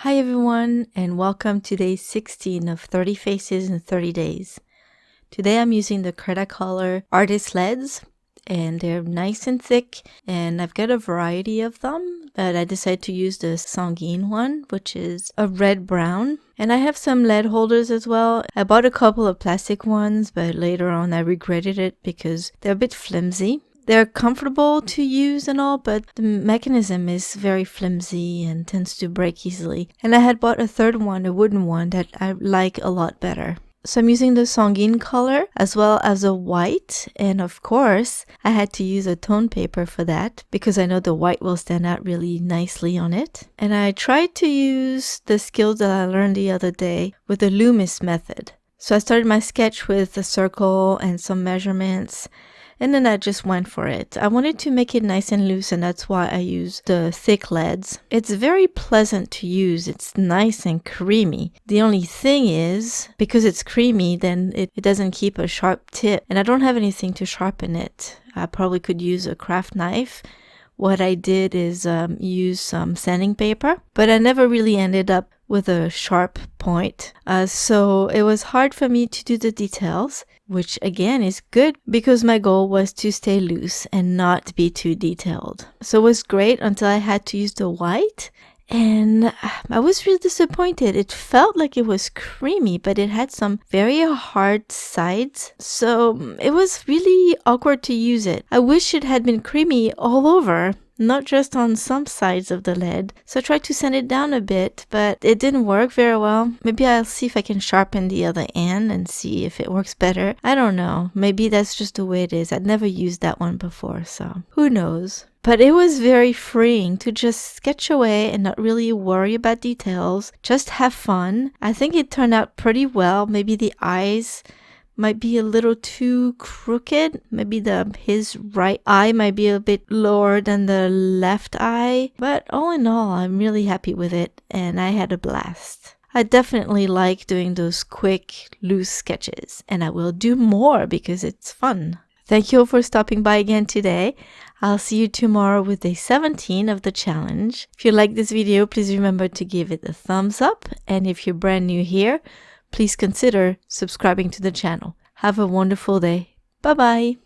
Hi everyone, and welcome to day 16 of 30 Faces in 30 Days. Today I'm using the Cretacolor artist leads, and they're nice and thick, and I've got a variety of them, but I decided to use the sanguine one, which is a red-brown. And I have some lead holders as well. I bought a couple of plastic ones, but later on I regretted it because they're a bit flimsy. They're comfortable to use and all, but the mechanism is very flimsy and tends to break easily. And I had bought a third one, a wooden one, that I like a lot better. So I'm using the sanguine color as well as a white, and of course I had to use a tone paper for that because I know the white will stand out really nicely on it. And I tried to use the skills that I learned the other day with the Loomis method. So I started my sketch with a circle and some measurements, and then I just went for it. I wanted to make it nice and loose, and that's why I used the thick leads. It's very pleasant to use. It's nice and creamy. The only thing is, because it's creamy, then it doesn't keep a sharp tip, and I don't have anything to sharpen it. I probably could use a craft knife. What I did is use some sanding paper, but I never really ended up with a sharp point. So it was hard for me to do the details, which again is good because my goal was to stay loose and not be too detailed. So it was great until I had to use the white. And I was really disappointed. It felt like it was creamy, but it had some very hard sides. So it was really awkward to use it. I wish it had been creamy all over, not just on some sides of the lead. So I tried to sand it down a bit, but it didn't work very well. Maybe I'll see if I can sharpen the other end and see if it works better. I don't know. Maybe that's just the way it is. I'd never used that one before, so who knows? But it was very freeing to just sketch away and not really worry about details. Just have fun. I think it turned out pretty well. Maybe the eyes might be a little too crooked. Maybe his right eye might be a bit lower than the left eye. But all in all, I'm really happy with it, and I had a blast. I definitely like doing those quick, loose sketches, and I will do more because it's fun. Thank you all for stopping by again today. I'll see you tomorrow with day 17 of the challenge. If you like this video, please remember to give it a thumbs up. And if you're brand new here, please consider subscribing to the channel. Have a wonderful day. Bye-bye.